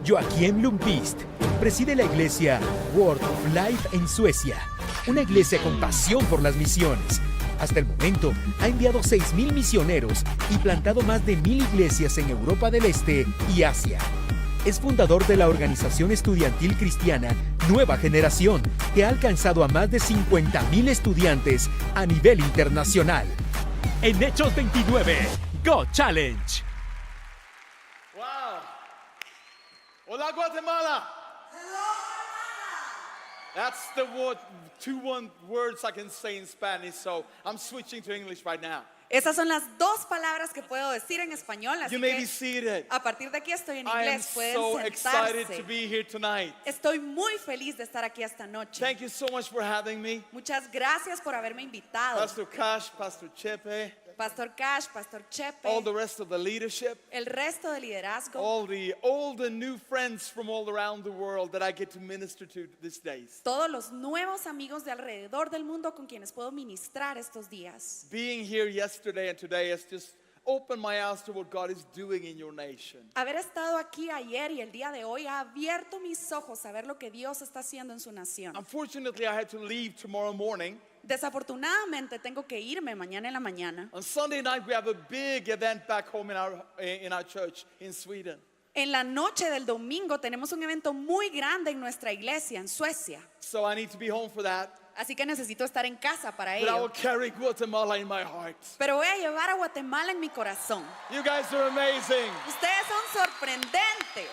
Joakim Lundqvist preside la iglesia Word of Life en Suecia, una iglesia con pasión por las misiones. Hasta el momento ha enviado 6,000 misioneros y plantado más de 1,000 iglesias en Europa del Este y Asia. Es fundador de la organización estudiantil cristiana Nueva Generación, que ha alcanzado a más de 50,000 estudiantes a nivel internacional. En Hechos 29, Go Challenge. Wow. Hola, Guatemala. That's the two words I can say in Spanish, so I'm switching to English right now. Esas son las dos palabras que puedo decir en español, así You may be que seated. a partir de aquí estoy en I am inglés, pueden so excited to sentarse. be here tonight. Estoy muy feliz de estar aquí esta noche. Thank you so much for having me. Muchas gracias por haberme invitado. Pastor Cash, Pastor Chepe, Pastor Cash, Pastor Chepe, all the rest of the leadership, el resto del liderazgo, all the old and new friends from all around the world that I get to minister to these days. todos los nuevos amigos de alrededor del mundo con quienes puedo ministrar estos días. Being here yesterday and today has just opened my eyes to what God is doing in your nation. Haber estado aquí ayer y el día de hoy ha abierto mis ojos a ver lo que Dios está haciendo en su nación. Unfortunately, I had to leave tomorrow morning. Desafortunadamente tengo que irme mañana en la mañana. On Sunday night, we have a big event back home in our church in Sweden. En la noche del domingo tenemos un evento muy grande en nuestra iglesia en Suecia. So I need to be home for that. Así que necesito estar en casa para But I will ello. carry Guatemala in my heart. Pero voy a llevar a Guatemala en mi corazón. You guys are amazing. Ustedes son sorprendentes.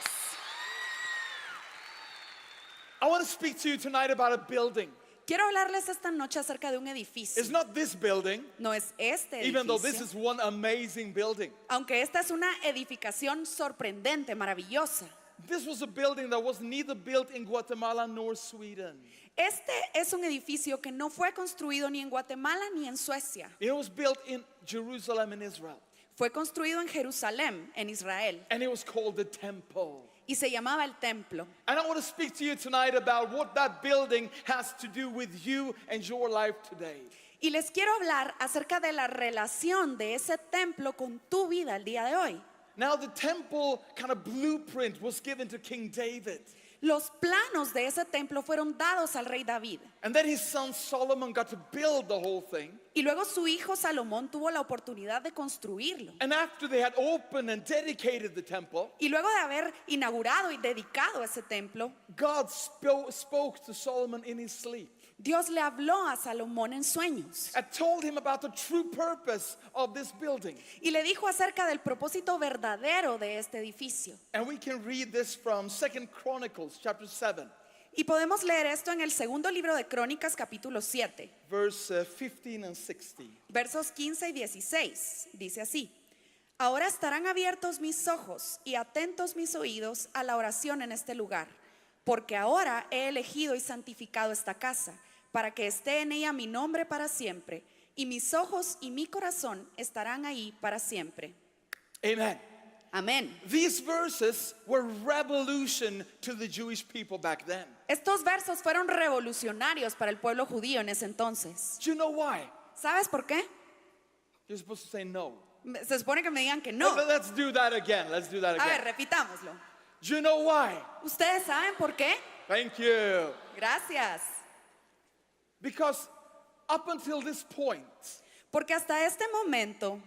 I want to speak to you tonight about a building. Quiero hablarles esta noche acerca de un edificio. It's not this building, No es este even though this edificio, is one amazing building. aunque esta es una edificación sorprendente, maravillosa. This was a building that was neither built in Guatemala nor Sweden. Este es un edificio que no fue construido ni en Guatemala ni en Suecia. It was built in Jerusalem in Israel. Fue construido en Jerusalén, en Israel, And it was called the temple. y se llamaba el templo. And I want to speak to you tonight about what that building has to do with you and your life today. Y les quiero hablar acerca de la relación de ese templo con tu vida el día de hoy. Now, the temple kind of blueprint was given to King David. Los planos de ese templo fueron dados al rey David. And then his son Solomon got to build the whole thing. Y luego su hijo Salomón tuvo la oportunidad de construirlo. And after they had opened and dedicated the temple, Y luego de haber inaugurado y dedicado ese templo, God spoke to Solomon in his sleep Dios le habló a Salomón en sueños and told him about the true purpose of this building. y le dijo acerca del propósito verdadero de este edificio. And we can read this from 2 Chronicles chapter 7, Y podemos leer esto en el segundo libro de Crónicas, capítulo 7, verse 15 and 16. versos 15 y 16. Dice así: Ahora estarán abiertos mis ojos y atentos mis oídos a la oración en este lugar, porque ahora he elegido y santificado esta casa, para que esté en ella mi nombre para siempre, y mis ojos y mi corazón estarán ahí para siempre. Amen. Amén. These verses were revolution to the Jewish people back then. Estos versos fueron revolucionarios para el pueblo judío en ese entonces. Do you know why? ¿Sabes por qué? You're supposed to say no. Se supone que me digan que no. Let's do that again. Let's do that A ver, again. repitámoslo. Do you know why? ¿Ustedes saben por qué? Thank you. Gracias. Because up until this point, Porque hasta este momento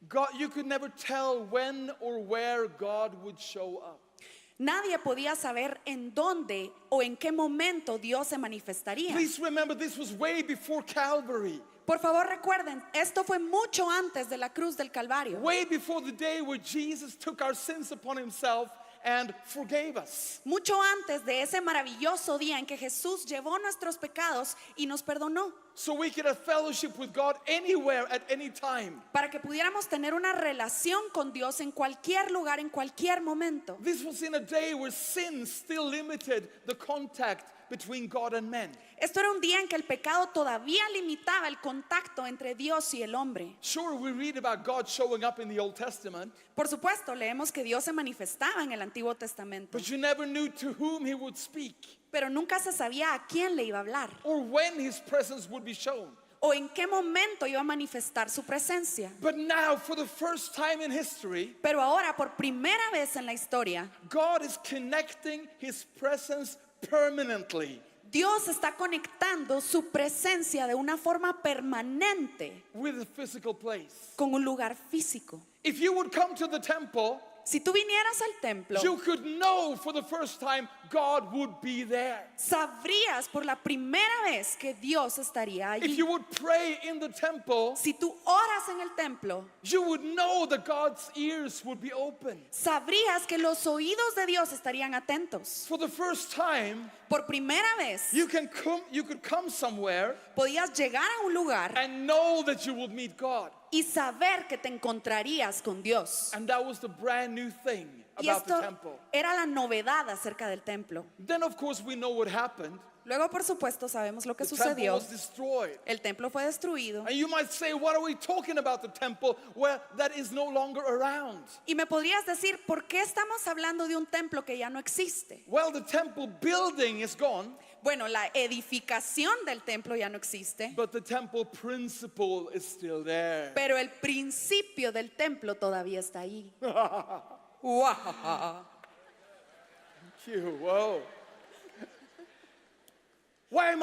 God, you could never tell when or where God would show up. nadie podía saber en dónde o en qué momento Dios se manifestaría. Please remember, this was way before Calvary, Por favor recuerden, esto fue mucho antes de la cruz del Calvario. way before the day where Jesus took our sins upon himself and forgave us. Mucho antes de ese maravilloso día en que Jesús llevó nuestros pecados y nos perdonó. So we could have fellowship with God anywhere at any time. Para que pudiéramos tener una relación con Dios en cualquier lugar, en cualquier momento. This was in a day where sin still limited the contact between God and men. Esto era un día en que el pecado todavía limitaba el contacto entre Dios y el hombre. Sure, we read about God showing up in the Old Testament, Por supuesto, leemos que Dios se manifestaba en el Antiguo Testamento, but you never knew to whom he would speak pero nunca se sabía a quién le iba a hablar or when his presence would be shown. o en qué momento iba a manifestar su presencia. But now, for the first time in history, Pero ahora, por primera vez en la historia, God is connecting his presence permanently Dios está conectando su presencia de una forma permanente with a physical place. con un lugar físico. If you would come to the temple, Si tú vinieras al templo, you could know for the first time God would be there. sabrías por la primera vez que Dios estaría If allí. you would pray in the temple, Si tú oras en el templo, you would know that God's ears would be open. sabrías que los oídos de Dios estarían atentos. For the first time, Por primera vez, you could come somewhere podías llegar a un lugar and know that you will meet God. y saber que te encontrarías con Dios. And that was the brand new thing Y about the esto temple. era la novedad acerca del templo. Then, of course, we know what happened. Luego, por supuesto, sabemos lo que The temple sucedió. was destroyed. El templo fue destruido. And you might say, what are we talking about the temple? Well, that is no longer around. Y me podrías decir, ¿por qué estamos hablando de un templo que ya no existe? Well, the temple building is gone, Bueno, la edificación del templo ya no existe, but the temple principle is still there. pero el principio del templo todavía está ahí. Wow. Whoa. What am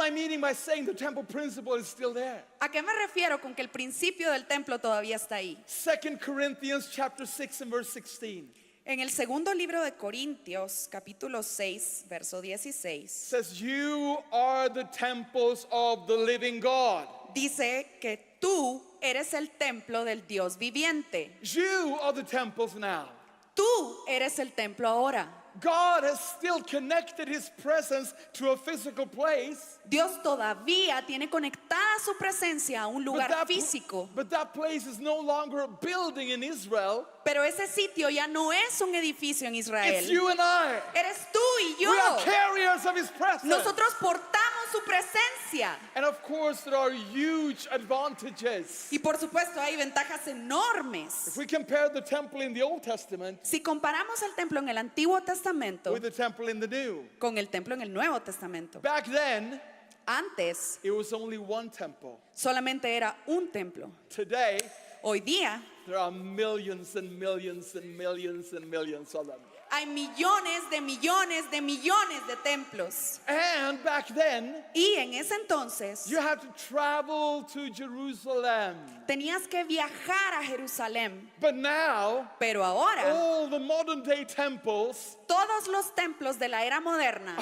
I meaning by saying the temple principle is still there? ¿A qué me refiero con que el principio del templo todavía está ahí? 2 Corinthians chapter 6 and verse 16 En el segundo libro de Corintios, capítulo 6, verso 16, says, you are the temples of the living God. dice que tú eres el templo del Dios viviente. You are the temples now. Tú eres el templo ahora. God has still connected his presence to a physical place. Dios todavía tiene conectada su presencia a un lugar But físico, that place is no longer a building in Israel. pero ese sitio ya no es un edificio en It's Israel. you and I. Eres tú y yo. We are carriers of his presence. Nosotros portamos su presencia. And of course, there are huge advantages. Y por supuesto hay ventajas enormes. If we compare the temple in the Old Testament Si comparamos el templo en el Antiguo Testamento with the temple in the New, con el templo en el Nuevo Testamento, back then, antes it was only one temple. solamente era un templo. Today, Hoy día there are millions and millions and millions and millions of them. hay millones de millones de millones de templos. And back then, Y en ese entonces you had to travel to Jerusalem. tenías que viajar a Jerusalén. But now, Pero ahora all the modern day temples, todos los templos de la era moderna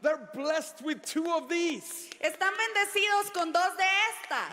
they're blessed with two of these. están bendecidos con dos de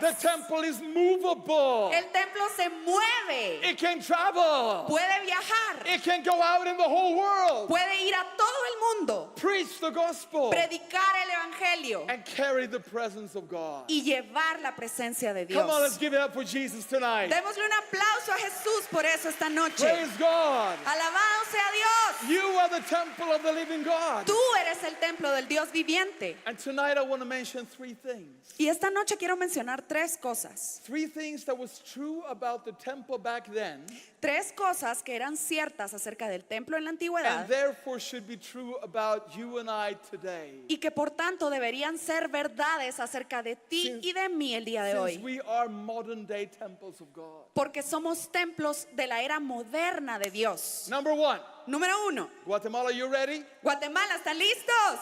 The estas. temple is movable. El templo se mueve, It can travel. puede viajar, It can go out in the whole world, puede ir a todo el mundo, preach the gospel, predicar el evangelio and carry the presence of God. y llevar la presencia de Come on, let's Dios. give it up for Jesus tonight. Démosle un aplauso a Jesús por eso esta noche. Praise God. Alabado sea Dios. You are the temple of the living God. Tú eres el templo del Dios viviente. And tonight I want to mention three things. Y esta noche quiero mencionar tres cosas. Three things that was true about the temple back then, Tres cosas que eran ciertas acerca del templo en la antigüedad and therefore should be true about you and I today. y que por tanto deberían ser verdades acerca de ti y de mí el día de Since hoy. we are modern day temples of God. Porque somos templos de la era moderna de Dios. Number one, Número uno, Guatemala, you ready? Guatemala, ¿están listos?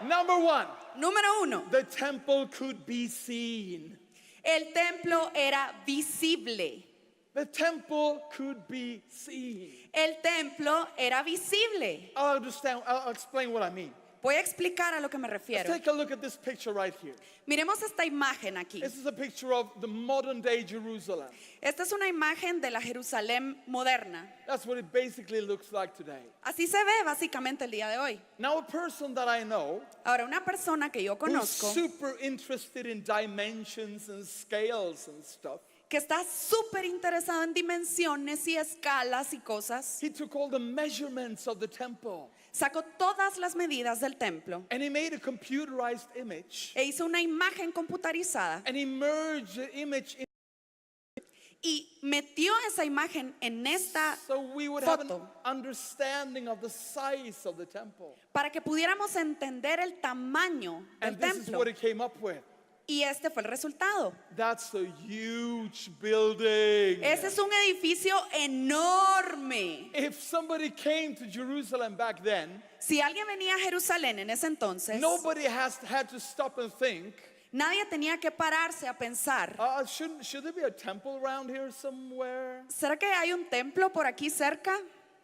Number one, Número uno, the temple could be seen. el templo era visible. The temple could be seen. El templo era visible. I'll explain what I mean. Voy a explicar a lo que me Let's refiero. take a look at this picture right here. Miremos esta imagen aquí. This is a picture of the modern day Jerusalem. Esta es una imagen de la Jerusalén moderna. That's what it basically looks like today. Así se ve básicamente el día de hoy. Now, a person that I know Ahora, una persona que yo who's conozco super interested in dimensions and scales and stuff, que está súper interesado en dimensiones y escalas y cosas, he took all the measurements of the temple sacó todas las medidas del templo and he made a computerized image e hizo una imagen computarizada and he merged the image in y metió esa imagen en esta so we would have an foto understanding of the size of the temple. para que pudiéramos entender el tamaño del And this is templo. what it came up with. Y este fue el resultado. That's a huge building. Ese es un edificio enorme. If somebody came to Jerusalem back then, Si alguien venía a Jerusalén en ese entonces, nobody had to stop and think, nadie tenía que pararse a pensar, should there be a temple around here somewhere? ¿será que hay un templo por aquí cerca?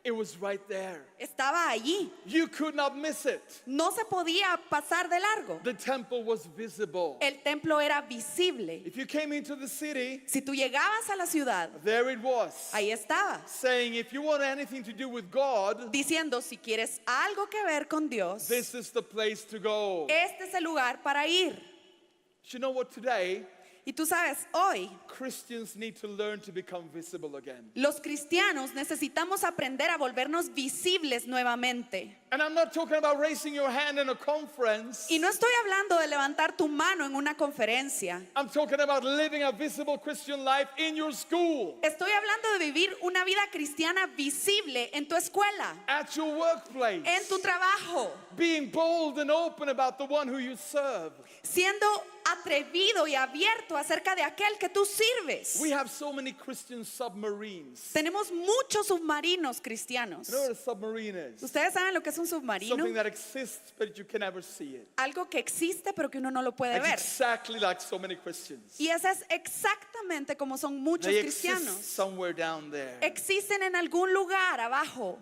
It was right there. Estaba allí. You could not miss it. No se podía pasar de largo. The temple was visible. El templo era visible. If you came into the city, Si tú llegabas a la ciudad, there it was. ahí estaba, Saying, if you want anything to do with God, diciendo, si quieres algo que ver con Dios, this is the place to go. este es el lugar para ir. You know what, today, Y tú sabes, hoy Christians need to learn to become visible again. los cristianos necesitamos aprender a volvernos visibles nuevamente. And I'm not talking about raising your hand in a conference. Y no estoy hablando de levantar tu mano en una conferencia. I'm talking about living a visible Christian life in your school, Estoy hablando de vivir una vida cristiana visible en tu escuela, at your workplace, en tu trabajo, being bold and open about the one who you serve. siendo atrevido y abierto acerca de aquel que tú sirves. We have so many Christian submarines. Tenemos muchos submarinos cristianos. You know what a submarine is? ¿Ustedes saben lo que es un submarino? Something that exists, but you can never see it. Algo que existe pero que uno no lo puede It's ver. exactly like so many Christians. Y ese es exactamente como son muchos They exist cristianos. somewhere down there. Existen en algún lugar abajo.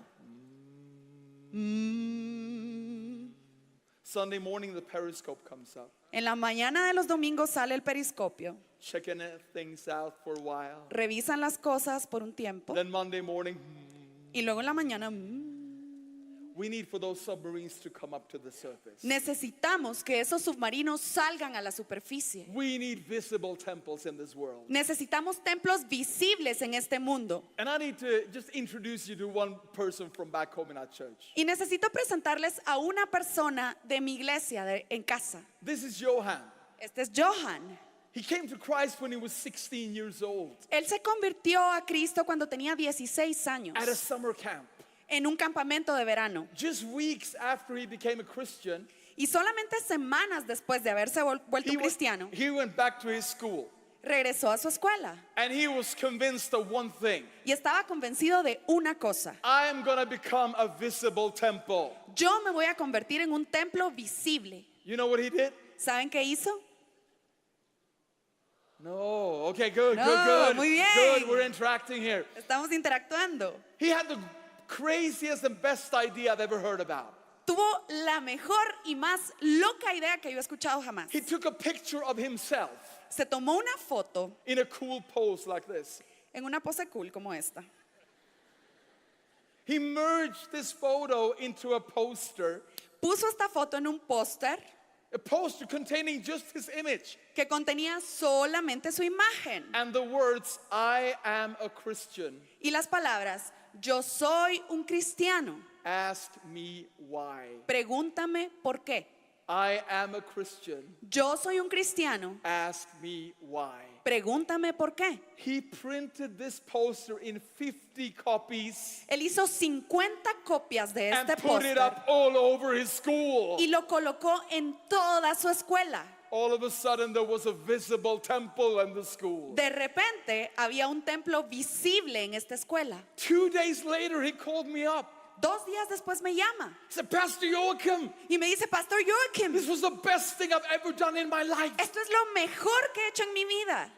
Sunday morning, the periscope comes up, En la mañana de los domingos sale el periscopio. checking things out for a while. Revisan las cosas por un tiempo. Then Monday morning, Y luego en la mañana we need for those submarines to come up to the surface. necesitamos que esos submarinos salgan a la superficie. We need visible temples in this world. Necesitamos templos visibles en este mundo. And I need to just introduce you to one person from back home in our church. Y necesito presentarles a una persona de mi iglesia en casa. This is Johan. Este es Johan. He came to Christ when he was 16 years old Él se convirtió a Cristo cuando tenía 16 años at a summer camp. en un campamento de verano. Just weeks after he became a Christian, Y solamente semanas después de haberse vuelto un cristiano, he went back to his school. regresó a su escuela And he was convinced of one thing. y estaba convencido de una cosa. I am going to become a visible temple. Yo me voy a convertir en un templo visible. You know what he did? ¿Saben qué hizo? No. Okay, good, No, good. muy bien. Good, we're interacting here. Estamos interactuando. He had the craziest and best idea I've ever heard about. Tuvo la mejor y más loca idea que yo he escuchado jamás. He took a picture of himself Se tomó una foto in a cool pose like this. en una pose cool como esta. He merged this photo into a poster Puso esta foto en un póster containing just his image que contenía solamente su imagen and the words, I am a Christian. y las palabras, yo soy un cristiano. Ask me why. Pregúntame por qué. I am a Christian. Yo soy un cristiano. Ask me why. Pregúntame por qué. He printed this poster in 50 copies Él hizo 50 copias de and este put it póster up all over his school. y lo colocó en toda su escuela. All of a sudden there was a visible temple in the school. De repente había un templo visible en esta escuela. 2 days later he called me up. 2 días después me llama He said, Pastor Joachim, y me dice, Pastor Joachim, this was the best thing I've ever done in my life. esto es lo mejor que he hecho en mi vida.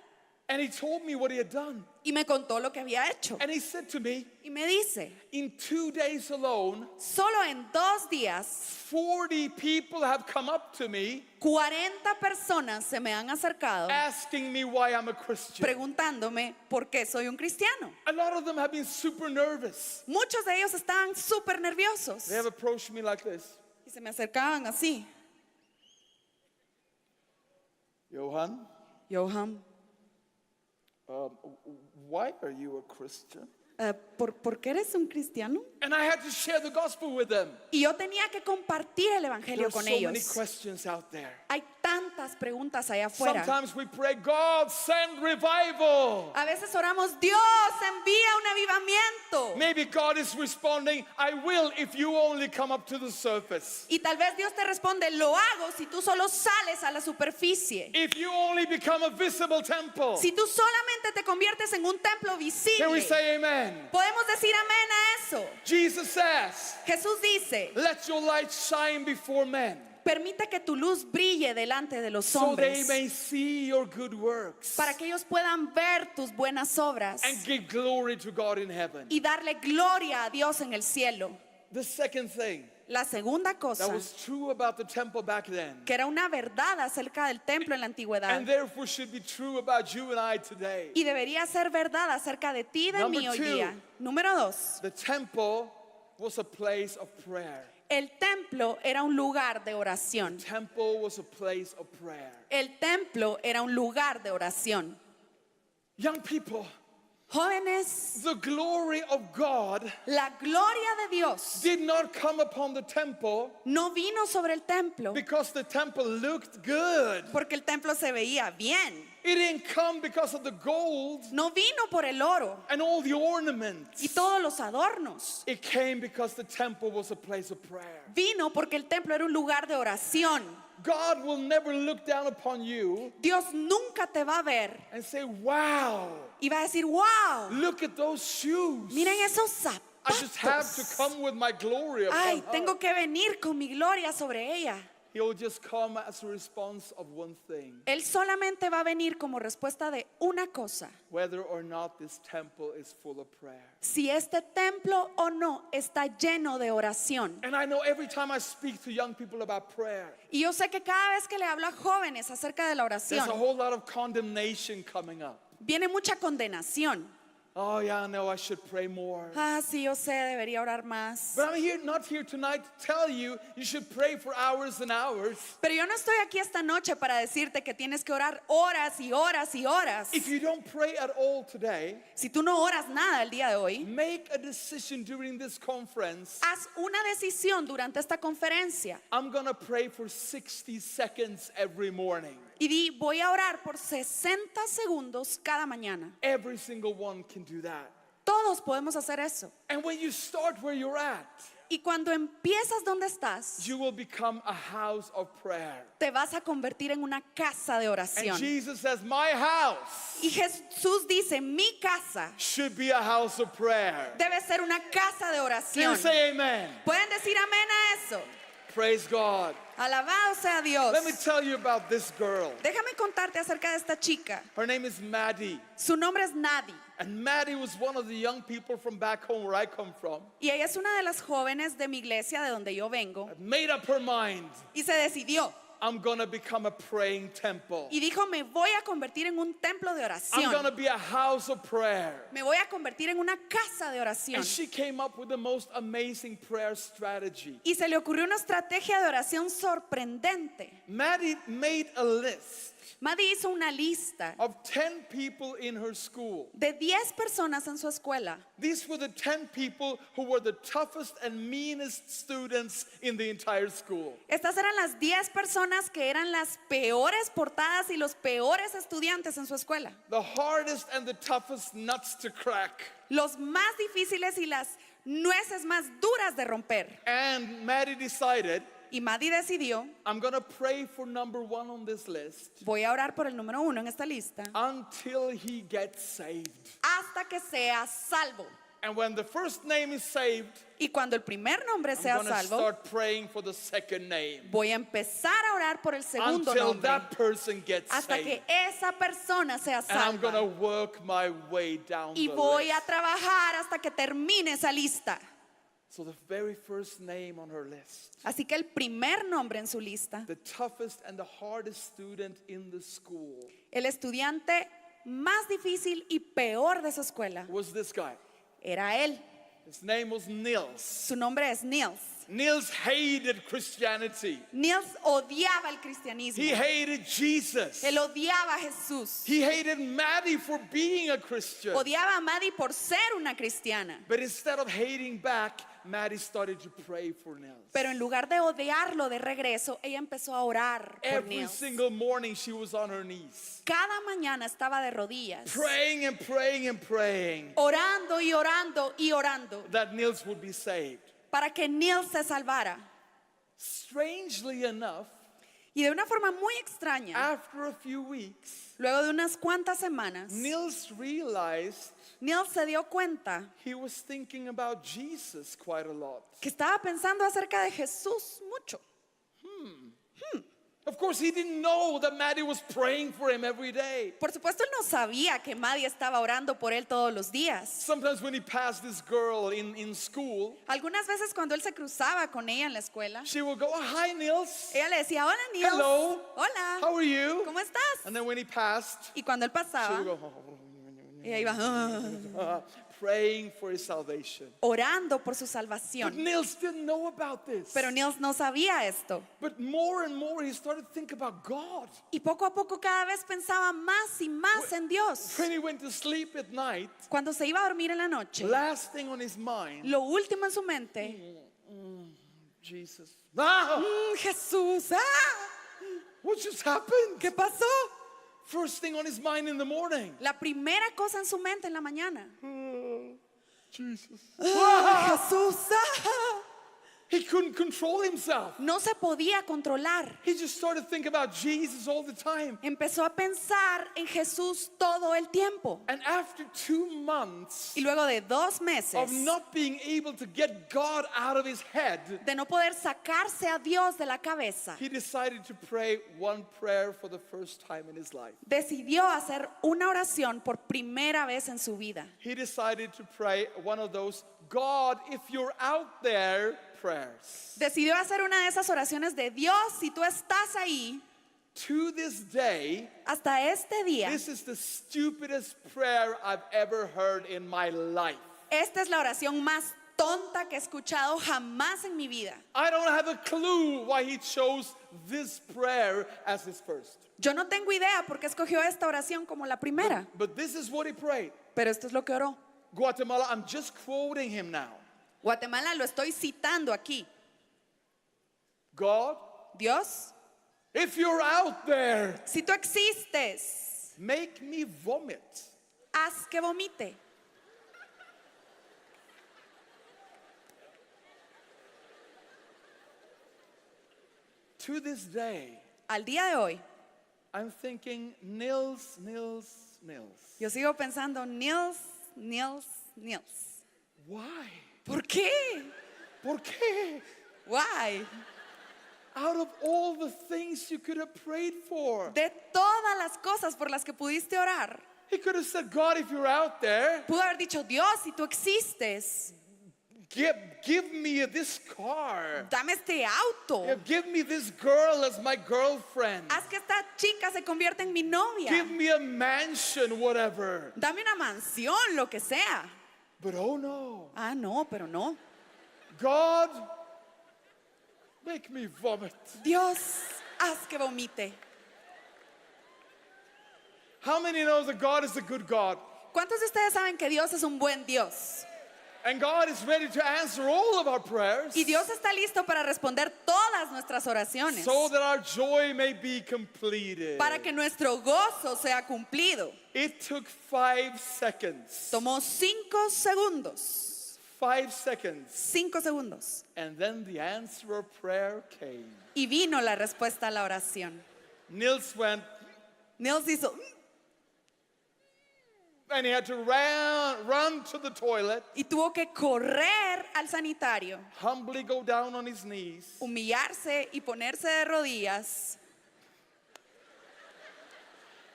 And he told me what he had done. Y me contó lo que había hecho. And he said to me, Y me dice, in 2 days alone, solo en 2 días, 40 people have come up to me 40 personas se me han acercado asking me why I'm a Christian. preguntándome por qué soy un cristiano. A lot of them have been super nervous. Muchos de ellos estaban súper nerviosos They have approached me like this. y se me acercaban así. Johan, Johan, why are you a Christian? ¿por qué eres un cristiano? And I had to share the gospel with them. Y yo tenía que compartir el There evangelio are con so many ellos. questions out there. Hay tantas preguntas allá afuera. Sometimes we pray, God, send revival. A veces oramos, Dios, envía un avivamiento. Maybe God is responding, I will if you only come up to the surface. Y tal vez Dios te responde, lo hago si tú solo sales a la superficie. If you only become a visible temple. Si tú solamente te conviertes en un templo Can we visible. say amen? Podemos decir amén a eso. Jesus says, Jesús dice, let your light shine before men, permite que tu luz brille delante de los so they hombres, may see your good works para que ellos puedan ver tus buenas obras and give glory to God in heaven. y darle gloria a Dios en el cielo. The second thing La segunda that cosa, was true about the temple back then, que era una verdad acerca del templo en la antigüedad, and therefore should be true about you and I today. y debería ser verdad acerca de ti y de Number mí hoy two. día. Número 2, The temple was a place of prayer. el templo era un lugar de oración. Temple was a place of prayer. El templo era un lugar de oración. Young people, Jóvenes, the glory of God la gloria de Dios did not come upon the temple no vino sobre el templo because the temple looked good. porque el templo se veía bien. It didn't come because of the gold No vino por el oro and all the ornaments. y todos los adornos. It came because the temple was a place of prayer. Vino porque el templo era un lugar de oración. God will never look down upon you Dios nunca te va a ver and say, wow, y va a decir, wow, look at those shoes. miren esos I just have to zapatos. come with my glory upon Ay, her. tengo que venir con mi gloria sobre ella. He'll just come as a response of one thing, Él solamente va a venir como respuesta de una cosa. whether or not this temple is full of prayer. Si este templo o no está lleno de oración. And I know every time I speak to young people about prayer, Y yo sé que cada vez que le hablo a jóvenes acerca de la there's a oración, whole lot of condemnation coming up. viene mucha condenación. Oh yeah, I know I should pray more. Ah, sí, yo sé, debería orar más. But I'm here, not here tonight to tell you you should pray for hours and hours. Pero yo no estoy aquí esta noche para decirte que tienes que orar horas y horas y horas. If you don't pray at all today, Si tú no oras nada el día de hoy, make a decision during this conference. haz una decisión durante esta conferencia I'm gonna pray for 60 seconds every morning. y di, voy a orar por 60 segundos cada mañana. Every single one can do that. Todos podemos hacer eso. And when you start where you're at, Y cuando empiezas donde estás, you will become a house of prayer. te vas a convertir en una casa de And oración. Jesus says, my house Y Jesús dice, mi casa should be a house of prayer. debe ser una casa de Can you oración. say amen? ¿Pueden decir amén a eso? Praise God. Alabado sea Dios. Let me tell you about this girl. Déjame contarte acerca de esta chica. Her name is Maddie. Su nombre es Nadi. And Maddie was one of the young people from back home where I come from. Y ella es una de las jóvenes de mi iglesia, de donde yo vengo. Made up her mind, Y se decidió. I'm gonna become a praying temple. Y dijo, me voy a convertir en un templo de I'm gonna oración. be a house of prayer. Me voy a convertir en una casa de oración. And she came up with the most amazing prayer strategy. Y se le ocurrió una estrategia de oración sorprendente. Maddie made a list Maddie hizo una lista of 10 people in her school. de 10 personas en su escuela. These were the 10 people who were the toughest and meanest students in the entire school. Estas eran las 10 personas que eran las peores portadas y los peores estudiantes en su escuela. The hardest and the toughest nuts to crack. Los más difíciles y las nueces más duras de romper. And Maddie decided, Y Maddie decidió, I'm gonna pray for number 1 on this list voy a orar por el número 1 en esta lista until he gets saved. hasta que sea salvo. And when the first name is saved, Y cuando el primer nombre I'm sea gonna salvo, start praying for the second name voy a empezar a orar por el segundo until nombre that person gets hasta saved. que esa persona sea And I'm gonna salva. work my way down Y the voy a list. trabajar hasta que termine esa lista. So the very first name on her list, Así que el primer nombre en su lista, the toughest and the hardest student in the school, el estudiante más difícil y peor de su escuela, was this guy. era él. His name was Niels. Su nombre es Niels. Niels hated Christianity. Niels odiaba el cristianismo. He hated Jesus. Él odiaba a Jesús. He hated Maddie for being a Christian. Odiaba a Maddie por ser una cristiana. But instead of hating back, Maddie started to pray for Nils. Pero en lugar de odiarlo de regreso, ella empezó a orar por Every Nils. single morning she was on her knees, Cada mañana estaba de rodillas, praying and praying and praying orando y orando y orando that Nils would be saved. para que Nils se salvara. Strangely enough, Y de una forma muy extraña, after a few weeks, luego de unas cuantas semanas, Nils realized Nils se dio cuenta he was thinking about Jesus quite a lot. que estaba pensando acerca de Jesús mucho. Of course, he didn't know that Maddie was praying for him every day. Por supuesto, él no sabía que Maddie estaba orando por él todos los días. Sometimes when he passed this girl in school, Algunas veces cuando él se cruzaba con ella en la escuela, she would go, "Oh, hi, Nils. ella le decía, hola Nils, Hello. hola, How are you?" ¿cómo estás? And then when he passed, Y cuando él she pasaba, would go, ella iba praying for his salvation. orando por su But salvación. Nils didn't know about this. Pero Nils no sabía esto. But more and more he started to think about God. Y poco a poco cada vez pensaba más y más en Dios. When he went to sleep at night, Cuando se iba a dormir en la noche, last thing on his mind, lo último en su mente, Jesus. Ah, Jesús, what just happened? ¿qué pasó? First thing on his mind in the morning. La primera cosa en su mente en la mañana, Jesus. Jesús, He couldn't control himself. no se podía controlar. He just started thinking about Jesus all the time. Empezó a pensar en Jesús todo el tiempo. And after 2 months Y luego de 2 meses of not being able to get God out of his head, de no poder sacarse a Dios de la cabeza, he decided to pray one prayer for the first time in his life. decidió hacer una oración por primera vez en su vida. He decided to pray one of those, "God, if you're out there," prayers. Decidió hacer una de esas oraciones de Dios, si tú estás ahí, To this day, hasta este día, this is the stupidest prayer I've ever heard in my life. esta es la oración más tonta que he escuchado jamás en mi vida. I don't have a clue why he chose this prayer as his first. Yo no tengo idea por qué escogió esta oración como la primera, But this is what he prayed. pero esto es lo que oró. Guatemala, I'm just quoting him now. Guatemala lo estoy citando aquí. God, Dios, if you're out there, si tú existes, make me vomit. haz que vomite. To this day, Al día de hoy, I'm thinking, Nils. yo sigo pensando, Nils. Why? ¿Por qué? ¿Por qué? Why? Out of all the things you could have prayed for, De todas las cosas por las que pudiste orar, he could have said, God, if you're out there, pudo haber dicho, Dios, si tú existes, give me this car. dame este auto. Give me this girl as my girlfriend. Haz que esta chica se convierta en mi novia. Give me a mansion, whatever. Dame una mansión, lo que sea. But oh no, Ah, no, pero no. God, make me vomit. Dios, haz que vomite. How many know that God is a good God? ¿Cuántos de ustedes saben que Dios es un buen Dios? And God is ready to answer all of our prayers Y Dios está listo para responder todas nuestras oraciones, so that our joy may be completed. para que nuestro gozo sea cumplido. It took 5 seconds. Tomó 5 segundos. 5 seconds. 5 segundos. And then the answer of prayer came. Y vino la respuesta a la oración. Nils went, Nils hizo, and he had to run to the toilet, y tuvo que correr al sanitario, humbly go down on his knees, humillarse y ponerse de rodillas.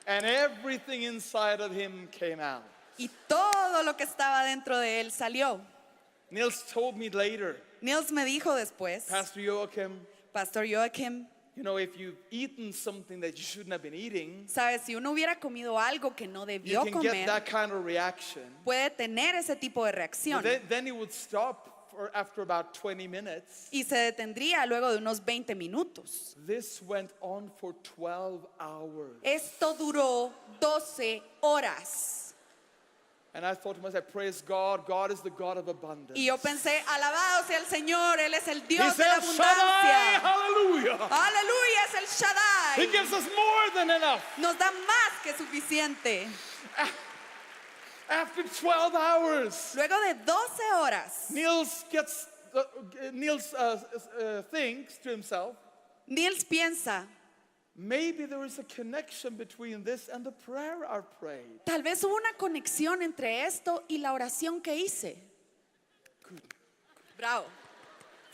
and everything inside of him came out. Y todo lo que estaba dentro de él salió. Nils told me later, Nils me dijo después, Pastor Joachim, Pastor Joachim, you know, if you've eaten something that you shouldn't have been eating, sabes, si uno hubiera comido algo que no you debió can get comer, that kind of reaction. puede tener ese tipo de But reacción. then he would stop after about 20 minutes. Y se detendría luego de unos 20 minutos. This went on for 12 hours. Esto duró 12 horas. And And I thought to myself, praise God, God is the God of abundance. Y yo pensé, alabado sea el Señor, Él es el He Dios de la says, Shaddai, abundancia. hallelujah. Aleluya, es el He Shaddai. gives us more than enough. Nos da más que suficiente. After 12 hours, Luego de 12 horas, Niels thinks to himself, Niels piensa, maybe there is a connection between this and the prayer I prayed. tal vez hubo una conexión entre esto y la oración que hice. Good. Bravo.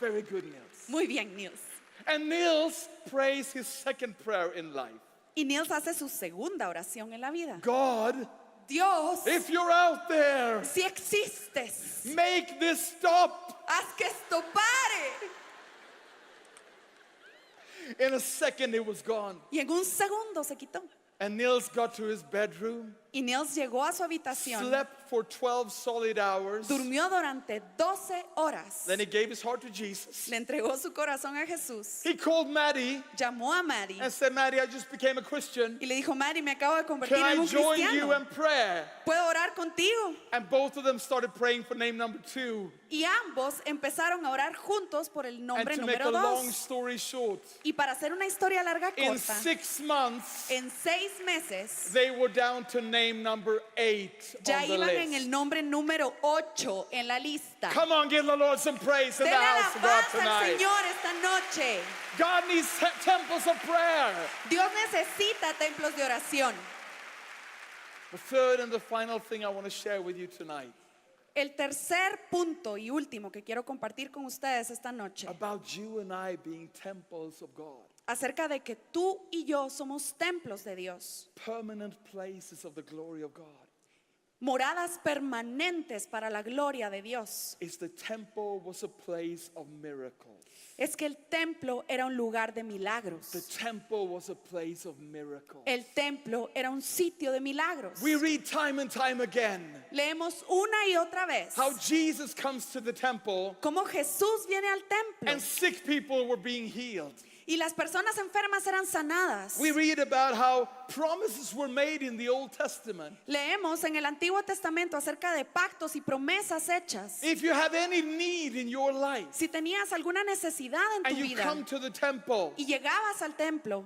Very good, Niels. Muy bien, Niels. And Niels prays his second prayer in life. Y Niels hace su segunda oración en la vida. God, Dios, if you're out there, si existes, make this stop. haz que esto pare. In a second, it was gone. Y en un segundo se quitó. And Niels got to his bedroom, Y Niels llegó a su habitación, slept for 12 solid hours. durmió durante 12 horas, Then he gave his heart to Jesus. le entregó su corazón a Jesús, He called Maddie llamó a Maddie and said, Maddie, I just became a Christian. y le dijo, Maddie, me acabo de convertir Can en I un join you cristiano. in prayer? ¿Puedo orar contigo? And both of them started praying for name number 2. Y ambos empezaron a orar juntos por el And nombre to make a número long 2. story short, Y para hacer una historia larga in corta, 6 months, en 6 meses they were down to name number 8 ya on the iban en list. el nombre número 8 en la lista. Come on, give the Lord some praise in the Denle house of God alabanza al tonight. Señor esta noche. God needs temples of prayer. Dios necesita templos de oración. The third and the final thing I want to share with you tonight El tercer punto y último que quiero compartir con ustedes esta noche, about you and I being temples of God, acerca de que tú y yo somos templos de Dios, permanent places of the glory of God, moradas permanentes para la gloria de Dios. is the temple was a place of miracles. Es que el templo era un lugar de The milagros. temple was a place of miracles. El templo era un sitio de milagros. We read time and time again Leemos una y otra vez how Jesus comes to the temple cómo Jesús viene al templo and sick people were being healed. y las personas enfermas eran sanadas. We read about how promises were made in the Old Testament. Leemos en el Antiguo Testamento acerca de pactos y promesas hechas. If you have any need in your life Si tenías alguna necesidad en and tu you vida come to the temple, y llegabas al templo,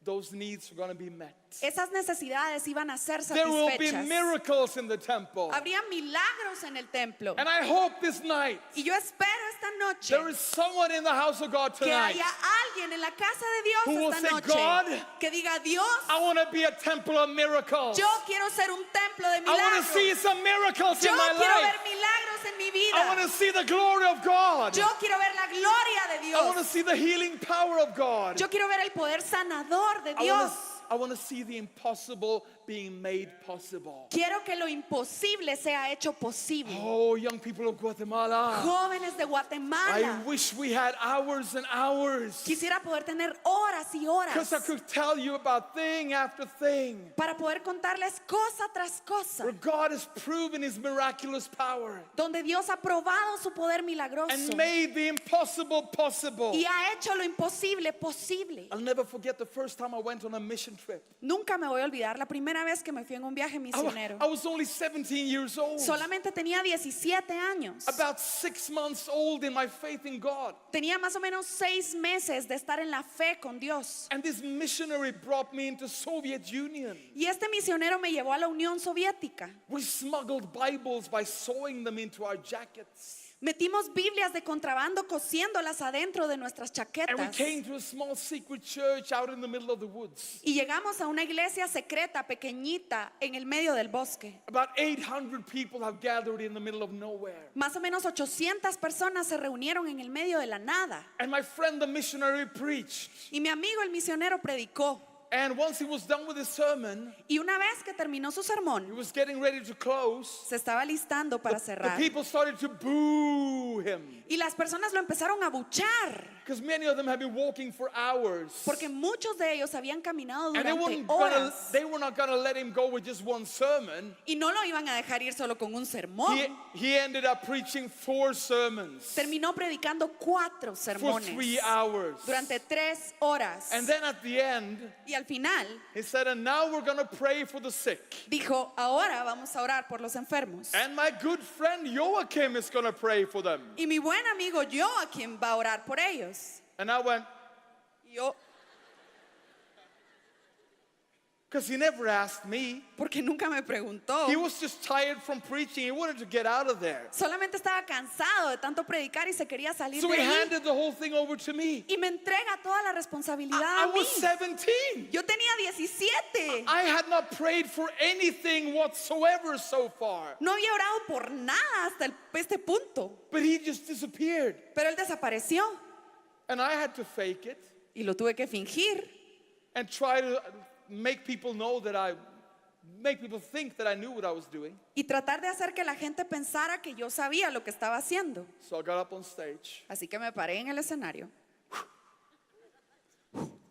those needs are going to be met. esas necesidades iban a ser There will be satisfechas. miracles in the temple. Habría milagros en el templo. And I hope this night Y yo espero esta noche there is someone in the house of God que tonight. haya alguien en la casa de Who will Dios esta say, noche "God, que diga, Dios, I want to be a temple of miracles. yo quiero ser un templo de I want milagros. to see some miracles Yo in my quiero life. ver milagros en mi I want vida. to see the glory of God. Yo quiero ver la gloria de I want to Dios. see the healing power of God. Yo quiero ver el poder sanador de Dios. I want to see the impossible being made possible. Quiero que lo imposible sea hecho posible. Oh, young people of Guatemala, Jóvenes de I Guatemala, wish we had hours and hours, quisiera poder tener horas y because I horas could tell you about thing after thing para poder contarles cosa tras cosa, where God has proven His miraculous power donde Dios ha probado su poder milagroso and made the impossible possible. y ha hecho lo imposible posible. I'll never forget the first time I went on a mission trip. Nunca me voy a olvidar la primera vez que me fui en un viaje misionero. I was only 17 years old, Solamente tenía 17 años. about 6 months old in my faith in God. Tenía más o menos 6 meses de estar en la fe con Dios. And this missionary brought me into Soviet Union. Y este misionero me llevó a la Unión Soviética. We smuggled Bibles by sewing them into our jackets. Metimos Biblias de contrabando cosiéndolas adentro de nuestras And we chaquetas. came to a small secret church out in the middle of the woods. Y llegamos a una iglesia secreta, pequeñita, en el medio del bosque. About 800 people have gathered in the middle of nowhere. Más o menos 800 personas se reunieron en el medio de la nada. And my friend, the missionary, preached. Y mi amigo el misionero predicó. And once he was done with his sermon, Y una vez que terminó su he sermón, was getting ready to close. se estaba listando para The cerrar. people started to boo him, Y las personas lo empezaron a buchar. because many of them had been walking for hours. Porque muchos de ellos habían caminado And durante horas. they were not going to let him go with just one sermon. Y no lo iban a dejar ir solo con un sermón. He ended up preaching 4 sermons Terminó predicando 4 for sermones 3 hours. durante 3 horas. And then at the end, Y al final he said, and now we're going to pray for the sick. dijo, ahora vamos a orar por los enfermos. And my good friend Joachim is going to pray for them. Y mi buen amigo Joaquín va a orar por ellos. And I went, Y yo, because he never asked me. porque nunca me preguntó. He was just tired from preaching. He wanted to get out of there. Solamente estaba cansado de tanto predicar y se quería salir So de he ahí. handed the whole thing over to me. Y me entrega toda la responsabilidad I a mí. was 17. Yo tenía 17. I had not prayed for anything whatsoever so far. No había orado por nada hasta este punto. But he just disappeared. Pero él desapareció And I had to fake it y lo tuve que fingir and try to make people think that I knew what I was doing. y tratar de hacer que la gente pensara que yo sabía lo que estaba haciendo. So I got up on stage. Así que me paré en el escenario.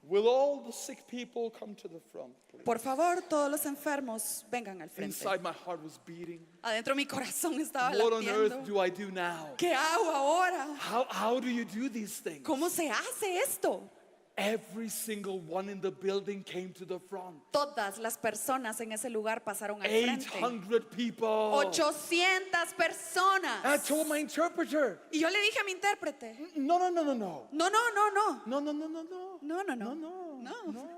Will all the sick people come to the front, please? Por favor, todos los enfermos vengan al frente. Inside my heart was beating. Adentro mi corazón estaba What on earth latiendo. do I do now? ¿Qué hago ahora? How do you do these things? ¿Cómo se hace esto? Every single one in the building came to the front. Todas las personas en ese lugar pasaron al frente. 800 people. 800 I personas. told my interpreter, Y yo le dije a mi intérprete, no. no, no, no, no. No. No, no, no. No.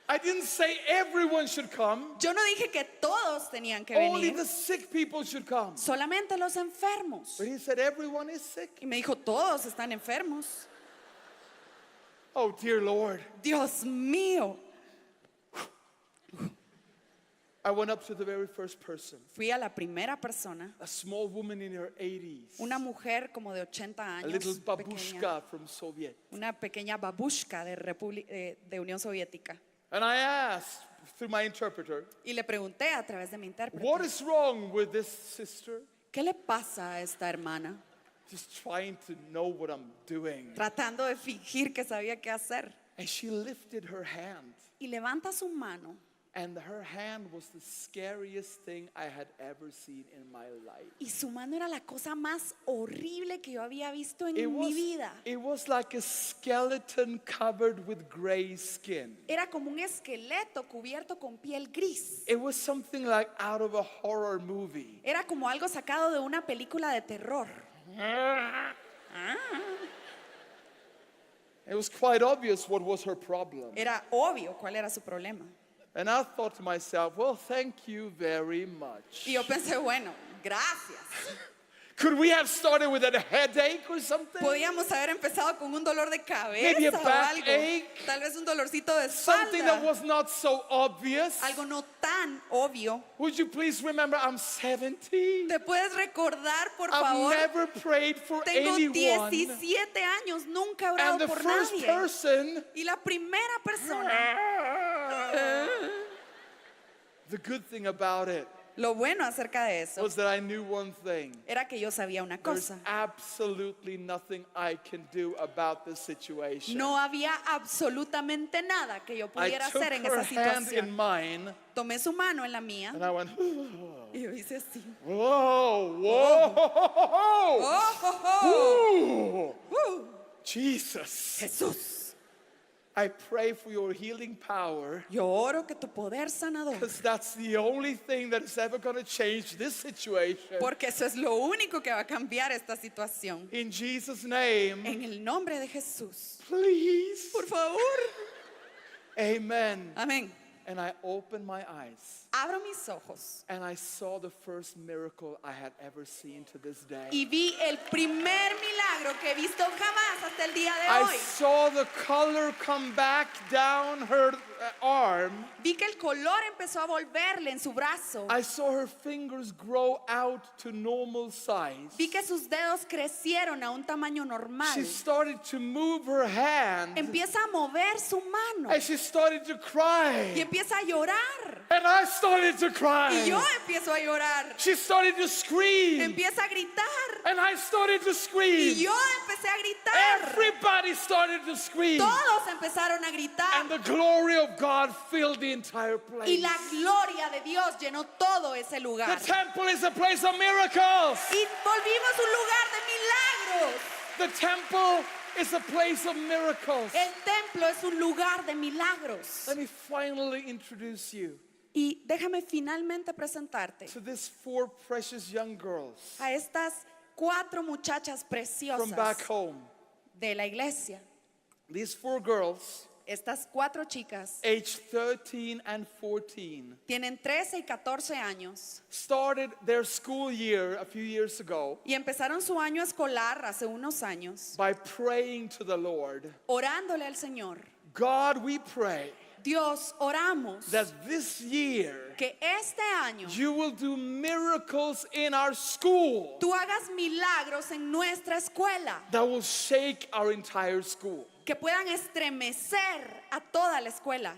I didn't say everyone should come. Yo no dije que todos tenían que Only venir. the sick people should come. Solamente los enfermos. But he said everyone is sick. Y me dijo, todos están enfermos. Oh, dear Lord. Dios mío. I went up to the very first person, Fui a la primera persona, a small woman in her 80s, una mujer como de 80 a años, little pequeña, babushka from Soviet. una pequeña babushka de Unión Soviética. And I asked through my interpreter, Y le pregunté a través de mi intérprete, what is wrong with this sister? ¿qué le pasa a esta hermana? Just trying to know what I'm doing. Tratando de fingir que sabía qué hacer. And she lifted her hand. Y levanta su mano. And her hand was the scariest thing I had ever seen in my life. Y su mano era la cosa más horrible que yo había visto en mi vida. It was like a skeleton covered with gray skin. Era como un esqueleto cubierto con piel gris. It was something like out of a horror movie. Era como algo sacado de una película de terror. It was quite obvious what was her problem. Era obvio cuál era su problema. And I thought to myself, well, thank you very much. Y yo pensé, bueno, gracias. Could we have started with a headache or something? Podíamos haber empezado con un dolor de Maybe a cabeza o algo. backache. Tal vez un dolorcito de Something that espalda. was not so obvious. Algo no tan obvio. Would you please remember I'm 17? ¿Te puedes recordar, por I've favor? never prayed for Tengo anyone. 17 años, nunca he And orado the por first nadie. person, Y la primera persona, the good thing about it lo bueno acerca de eso, was that I knew one thing. era que yo sabía una There's cosa. absolutely nothing I can do about this situation. No había absolutamente nada que yo I pudiera took hacer en her esa hand in situación. mine Tomé su mano en la mía and I went, y yo hice así. whoa, ¡Oh, oh, Ooh, oh! Jesus. Jesús, I pray for your healing power yo oro que tu poder sanador, because that's the only thing that is ever going to change this situation. porque eso es lo único que va a cambiar esta situación. In Jesus' name, En el nombre de Jesús, please. por favor. Amen. Amén. And I opened my eyes Abro mis ojos and I saw the first miracle I had ever seen to this day. y vi el primer milagro que he visto jamás hasta el día de I hoy. saw the color come back down her arm. Vi que el color empezó a volverle en su brazo. I saw her fingers grow out to normal size. Vi que sus dedos crecieron a un tamaño normal. She started to move her hand Empieza a mover su mano and she started to y cry. empieza a llorar. And I started to cry. Y yo empiezo a llorar. She started to scream. Empieza a gritar. And I started to Y scream. yo empecé a gritar. Everybody started to scream. Todos empezaron a And gritar. the glory of God filled the entire Y place. la gloria de Dios llenó todo ese lugar. The temple is a place of miracles. Y volvimos a un lugar de milagros. The temple is a place of miracles. El templo es un lugar de milagros. Let me finally introduce you Y déjame finalmente presentarte to these 4 precious young girls a estas 4 muchachas from preciosas back home. de la iglesia. These 4 girls, Estas 4 chicas aged 13 and 14, tienen 13 y 14 años started their school year a few years ago y empezaron su año escolar hace unos años by praying to the Lord. orándole al Señor. God, we pray Dios, oramos that this year que este año you will do miracles in our school tú hagas milagros en nuestra escuela that will shake our entire school. que puedan estremecer a toda la escuela.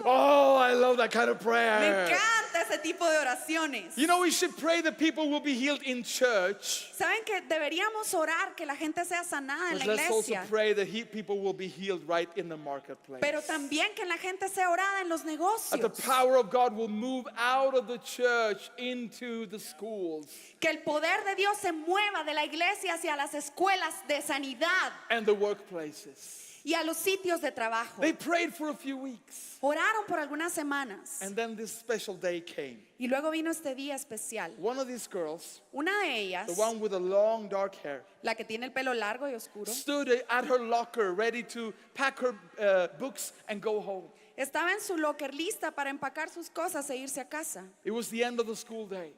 Oh, I love that kind of Me prayer. encanta ese tipo de oraciones. You know, we should pray that people will be healed in church. ¿Saben que deberíamos orar que la gente sea sanada en But la let's also iglesia? pray that people will be healed right in the marketplace. Pero también que la gente sea orada en los That the negocios. power of God will move out of the church into the schools Que el poder de Dios se mueva de la iglesia hacia las escuelas de sanidad and the workplaces. y a los sitios de trabajo. They prayed for a few weeks. Oraron por algunas semanas And then this special day came. y luego vino este día especial. One of these girls, Una de ellas, the one with the long dark hair, la que tiene el pelo largo y oscuro, stood at her locker ready to pack her books and go home. estaba en su locker lista para empacar sus cosas e irse a casa. It was the end of the school day.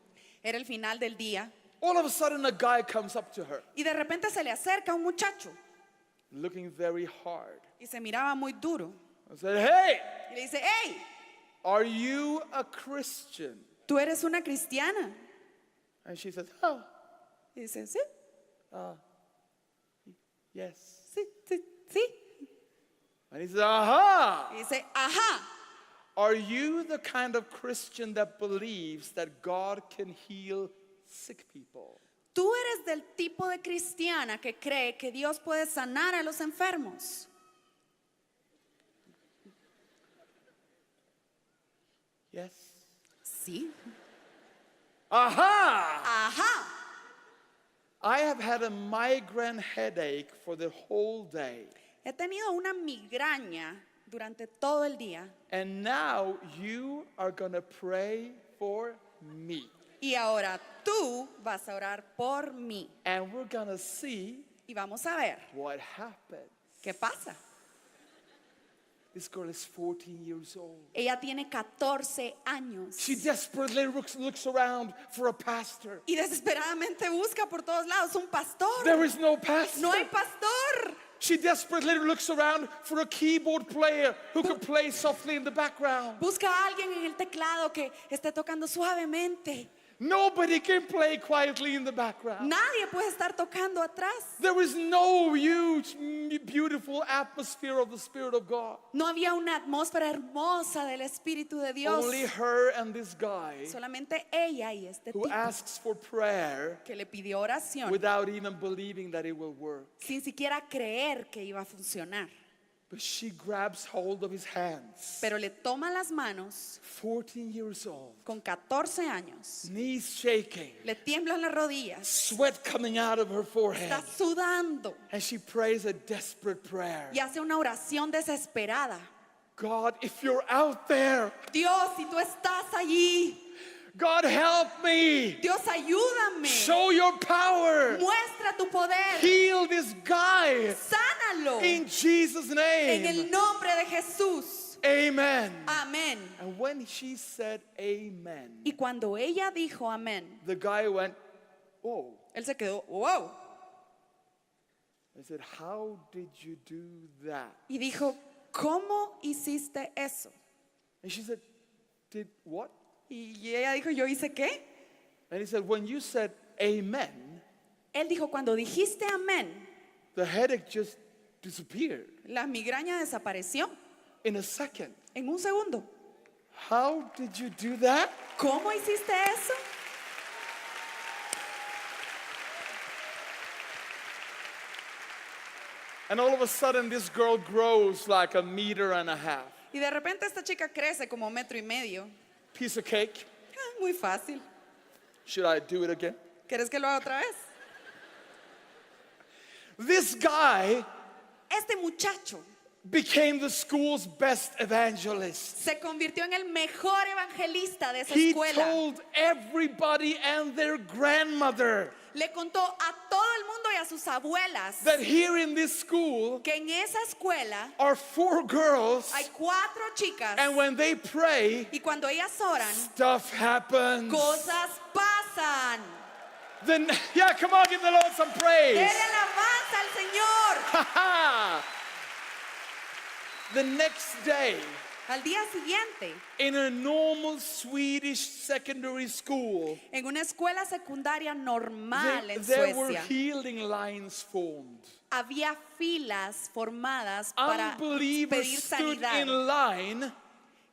Era el final del día All of a sudden, a guy comes up to her, y de repente se le acerca un muchacho looking very hard, y se miraba muy duro and said, "Hey, y le dice, hey, are you a Christian?" ¿tú eres una cristiana? And she said, "Oh, Y dice, sí, yes." sí, sí, sí. And he said, "Aha! Y dice, ajá, Are you the kind of Christian that believes that God can heal sick people?" ¿tú eres del tipo de cristiana que cree que Dios puede sanar a los enfermos? Yes. Sí. Aha! Ajá. I have had a migraine headache for the whole day. He tenido una migraña durante todo el día And now you are going to pray for me. y ahora tú vas a orar por mí And we're going to see y vamos a ver what happens. qué pasa. This girl is 14 years old. Ella tiene 14 años She desperately looks around for a pastor. y desesperadamente busca por todos lados un pastor. There is no pastor. No hay pastor. She desperately looks around for a keyboard player who can play softly in the background. Busca a alguien en el teclado que esté tocando suavemente. Nobody can play quietly in the background. Nadie puede estar tocando atrás. There is no huge, beautiful atmosphere of the Spirit of God. No había una atmósfera hermosa del Espíritu de Dios. Only her and this guy Solamente ella y este who tipo asks for prayer que le pidió oración without even believing that it will work. sin siquiera creer que iba a funcionar. But she grabs hold of his hands. Pero le toma las manos 14 years old, con 14 años. knees shaking, Le tiemblan las rodillas. sweat coming out of her forehead. Está sudando And she prays a desperate prayer. y hace una oración desesperada. God, if you're out there, Dios, si tú estás allí, God, help me. Dios, ayúdame. Show your power. Muestra tu poder. Heal this guy Sánalo in Jesus' en el name. nombre de Jesús. Amen. Amén. And when she said amen, Y cuando ella dijo amén, the guy went, "Oh." él se quedó, wow. I said, "How did you do that?" Y dijo, ¿cómo hiciste eso? And she said, "Did what?" Y ella dijo, ¿yo hice qué? And he said, "When you said amen, Él dijo, cuando dijiste amén, the headache just disappeared la migraña desapareció in a second." en un segundo. How did you do that? ¿Cómo hiciste eso? And all of a sudden, this girl grows like 1.5 meters. Y de repente esta chica crece como 1,5 metros. Piece of cake. Ah, muy fácil. Should I do it again? ¿Quieres que lo haga otra vez? This guy Este muchacho became the school's best evangelist. se convirtió en el mejor evangelista de esa He escuela. told everybody and their grandmother Le contó a todo el mundo y a sus abuelas that here in this school que en esa escuela are 4 girls, hay 4 chicas and when they pray, y cuando ellas oran, stuff happens. cosas pasan. Then, yeah, come on, give the Lord some praise. Dele alabanza al Señor. The next day, Al día siguiente, in a normal Swedish secondary school, en una escuela secundaria normal en there were Suecia, healing lines formed. había filas formadas para Unbelievers pedir stood sanidad. in line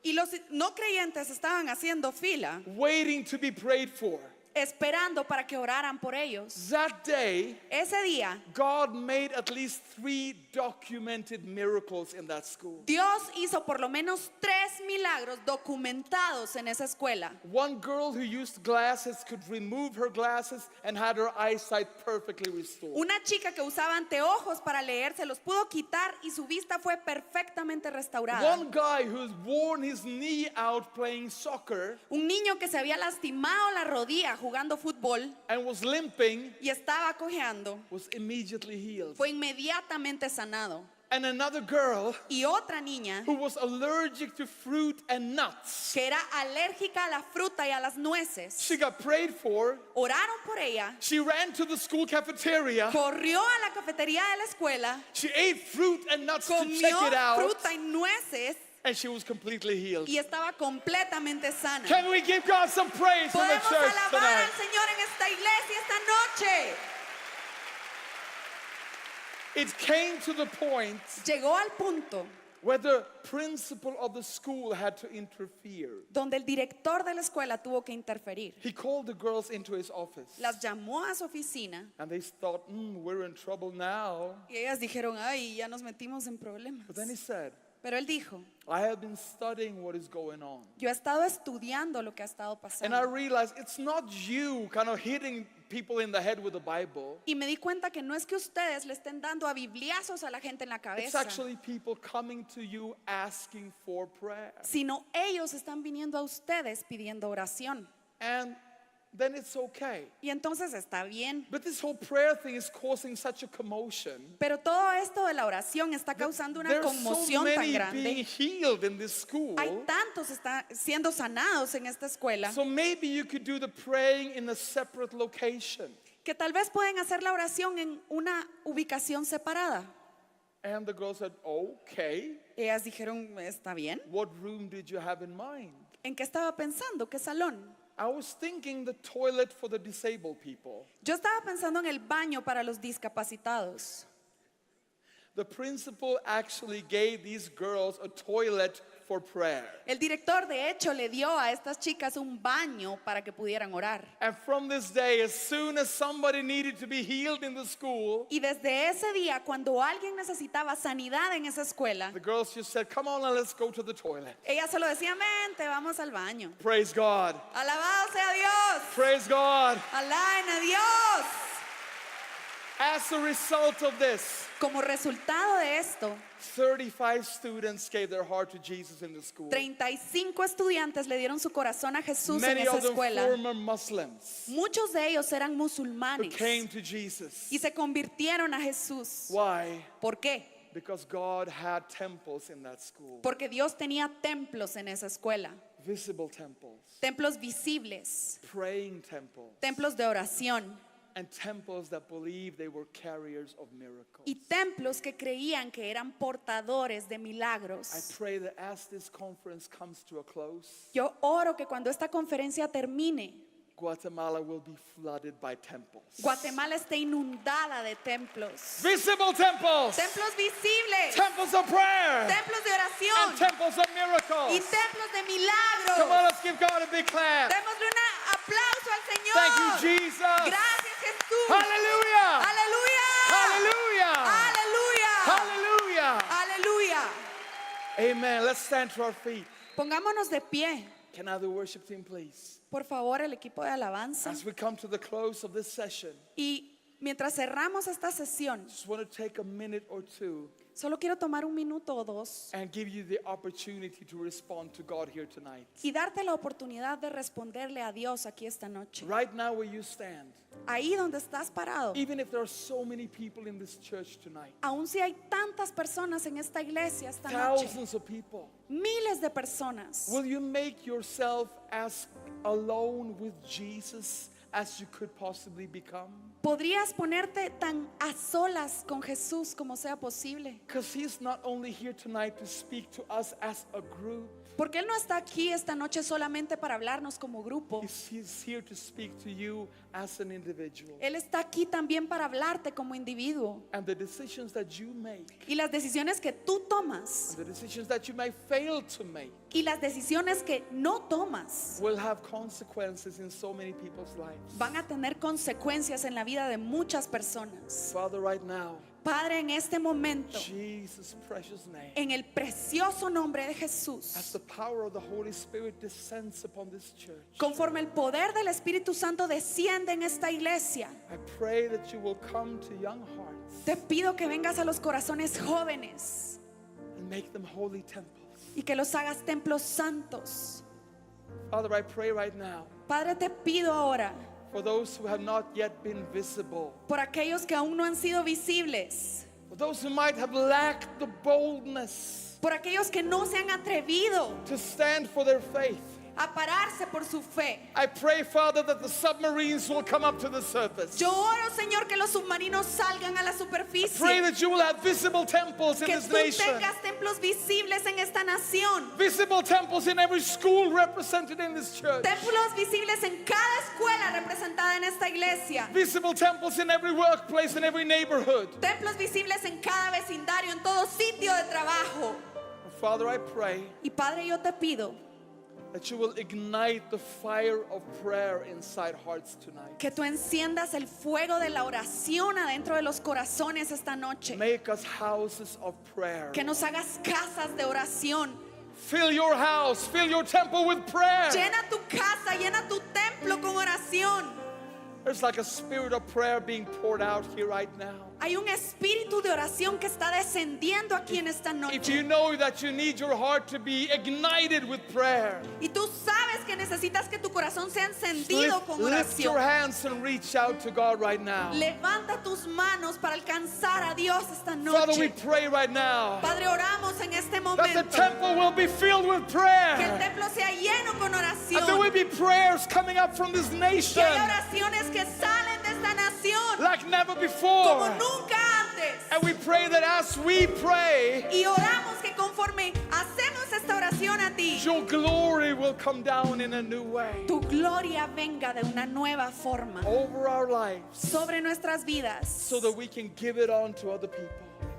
Y los no creyentes estaban haciendo fila, waiting to be prayed for. esperando para que oraran por ellos. That day, Ese día, God made at least 3 documented miracles in that school. Dios hizo por lo menos 3 milagros documentados en esa escuela. One girl who used glasses could remove her glasses and had her eyesight perfectly restored. Una chica que usaba anteojos para leer se los pudo quitar y su vista fue perfectamente restaurada. One guy who's worn his knee out playing soccer Un niño que se había lastimado la rodilla jugando fútbol and was limping y estaba cojeando was immediately healed. fue inmediatamente sanado. And another girl Y otra niña who was allergic to fruit and nuts, que era alérgica a la fruta y a las nueces, she got prayed for. oraron por ella, She ran to the school cafeteria. corrió a la cafetería de la escuela, She ate fruit and nuts to check comió it out, fruta y nueces and she was completely healed. y estaba completamente sana. Can we give God some praise for the Podemos church alabar tonight? al Señor en esta iglesia esta noche. It came to the point Llegó al punto where the principal of the school had to interfere. donde el director de la escuela tuvo que interferir. He called the girls into his office, Las llamó a su oficina and they thought, we're in trouble now. y ellas dijeron, ay, ya nos metimos en problemas. But then he said, Pero él dijo, I have been studying what is going on. yo he estado estudiando lo que ha estado And I pasando. realized it's not you kind of hitting people in the head with the Bible. Y me di cuenta que no es que ustedes le estén dando a bibliazos a la gente en la It's cabeza, actually people coming to you asking for prayer. sino ellos están viniendo a ustedes pidiendo oración. And then it's okay. Y entonces está bien. But this whole prayer thing is causing such a commotion. Pero todo esto de la oración está causando una There's so conmoción tan many being grande. healed in this school. Hay tantos están siendo sanados en esta escuela So maybe you could do the praying in a separate location. que tal vez pueden hacer la oración en una ubicación separada. And the girl said, okay. Ellas dijeron, está bien. What room did you have in mind? ¿En qué estaba pensando? ¿Qué salón? I was thinking the toilet for the disabled people. Yo estaba pensando en el baño para los discapacitados. The principal actually gave these girls a toilet for prayer. El director de hecho le dio a estas chicas un baño para que pudieran orar. And from this day, as soon as somebody needed to be healed in the school, Y desde ese día, cuando alguien necesitaba sanidad en esa escuela, the girls just said, come on, now let's go to the toilet. ellas solo decían, vente, vamos al baño. Praise God. Alabado sea Dios. Praise God. Alaben a Dios. As a result of this, Como resultado de esto, 35 students gave their heart to Jesus in the school. 35 estudiantes le dieron su corazón a Jesús en Many esa of them escuela. former Muslims Muchos de ellos eran who musulmanes came to Jesus. y se convirtieron a Jesús. Why? ¿Por qué? Because God had temples in that school. Porque Dios tenía templos en esa escuela. Visible temples, Templos visibles, praying temples, templos de oración and temples that believed they were carriers of miracles. y templos que creían que eran portadores de I milagros. pray that as this conference comes to a close, Yo oro que cuando esta conferencia termine, Guatemala will be flooded by temples. Guatemala esté inundada de templos. Visible temples, Templos visibles, temples of prayer, templos de and oración temples of y miracles. templos de Come on, milagros. let's give God a big clap. Démosle un aplauso al Señor. Thank you, Jesus. Gracias, Jesús. Hallelujah. Aleluya. Hallelujah. Aleluya. Hallelujah. Aleluya. Amen. Let's stand to our feet. Pongámonos de pie. Can I have the worship team, please? Por favor, el equipo de alabanza. As we come to the close of this session, Y Mientras cerramos esta sesión, just want to take a minute or two solo quiero tomar un minuto o dos and give you the opportunity to respond to God here tonight. y darte la oportunidad de responderle a Dios aquí esta noche. Right now where you stand, Ahí donde estás parado, even if there are so many people in this church tonight, aun si hay tantas personas en esta iglesia esta noche, thousands of people, miles de personas, will you make yourself as alone with Jesus as you could possibly become? ¿podrías ponerte tan a solas con Jesús como sea posible? Because He's not only here tonight to speak to us as a group, Porque Él no está aquí esta noche solamente para hablarnos como grupo. He's here to speak to you as an individual. Él está aquí también para hablarte como individuo. And the decisions that you make, Y las decisiones que tú tomas and the decisions that you may fail to make, y las decisiones que no tomas will have consequences in so many people's lives. van a tener consecuencias en la vida de muchas personas. Father, right now, Padre, en este momento, Jesus' precious name, en el precioso nombre de as Jesús, the power of the Holy Spirit descends upon this church, conforme el poder del Espíritu Santo desciende en esta iglesia, I pray that you will come to young hearts te pido que vengas a los corazones jóvenes and make them holy temples. y que los hagas templos santos. Father, I pray right now Padre, te pido ahora for those who have not yet been visible, por aquellos que aún no han sido visibles, for those who might have lacked the boldness por aquellos que no se han atrevido to stand for their faith. a pararse por su fe. I pray, Father, that the submarines will come up to the surface. Yo oro, Señor, que los submarinos salgan a la Pray superficie, that you will have visible temples in que this tú nation. tengas templos visibles en esta nación, Visible temples in every school represented in this church. templos visibles en cada escuela representada en esta iglesia, Visible temples in every workplace, in every neighborhood. templos visibles en cada vecindario, en todo sitio de trabajo. Father, I pray Y Padre, yo te pido that you will ignite the fire of prayer inside hearts tonight. que tú enciendas el fuego de la oración adentro de los corazones esta noche, Make us houses of prayer. que nos hagas casas de oración. Fill your house, fill your temple with prayer. Llena tu casa, llena tu templo con oración. There's like a spirit of prayer being poured out here right now. Hay un espíritu de oración que está descendiendo aquí en esta If you noche. know that you need your heart to be ignited with prayer, Y tú sabes que necesitas que tu corazón sea encendido con lift your oración. hands and reach out to God right now. Levanta tus manos para alcanzar a Dios esta Father, we noche. pray right now Padre, oramos en este that the momento temple will be filled with que el prayer. templo sea lleno con And there will oración. be prayers coming up from this Que nation hay oraciones que salen de esta nación like never como before. nunca antes. And we pray that as we pray, Y oramos que conforme hacemos esta oración a ti, your glory will come down in a new way tu gloria venga de una nueva forma over our lives sobre nuestras vidas, so that we can give it on to other people.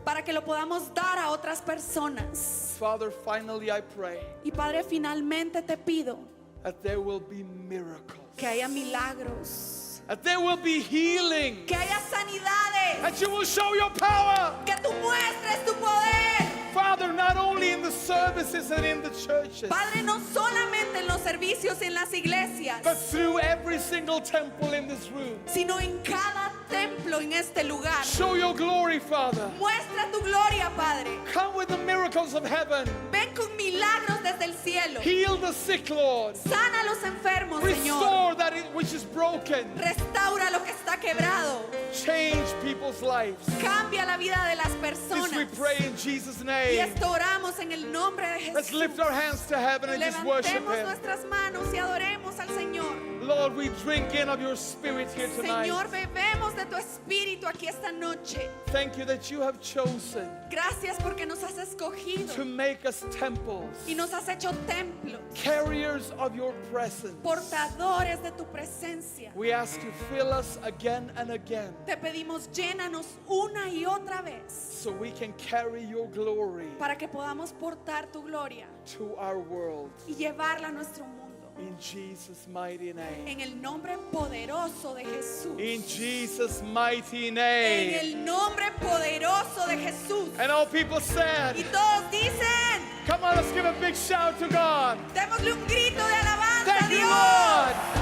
para que lo podamos dar a otras personas. Father, finally I pray Y Padre, finalmente te pido that there will be miracles, que haya milagros, that there will be healing, que haya sanidades, that you will show your power, que tú muestres tu poder. Father, not only in the services and in the churches, Padre, no solamente en los servicios y en las iglesias, but through every single temple in this room. sino en cada templo en este lugar. Show your glory, Father. Muestra tu gloria, Padre. Come with the miracles of heaven. Ven con milagros desde el cielo. Heal the sick, Lord. Sana a los enfermos, Señor. Restore that which is broken. Restaura lo que está quebrado. Change people's lives. Cambia la vida de las This we personas. pray in Jesus' Y name. esto oramos en el nombre de Let's Jesús. lift our hands to heaven and just worship Levantemos Him. nuestras manos y adoremos al Señor. Lord, we drink in of your spirit here tonight. Señor, bebemos de tu espíritu aquí esta noche. Thank you that you have chosen Gracias porque nos has escogido to make us temples, y nos has hecho templos, carriers of your presence. portadores de tu presencia. We ask you, fill us again and again Te pedimos, llénanos una y otra vez so we can carry your glory para que podamos portar tu gloria to our world. y llevarla a nuestro mundo. In Jesus' mighty name. En el nombre poderoso de Jesús. In Jesus' mighty En name. el nombre poderoso de Jesús. And all people said, Y todos dicen, come on, let's give a big shout to God. démosle un grito de alabanza a Thank you, Dios. Lord.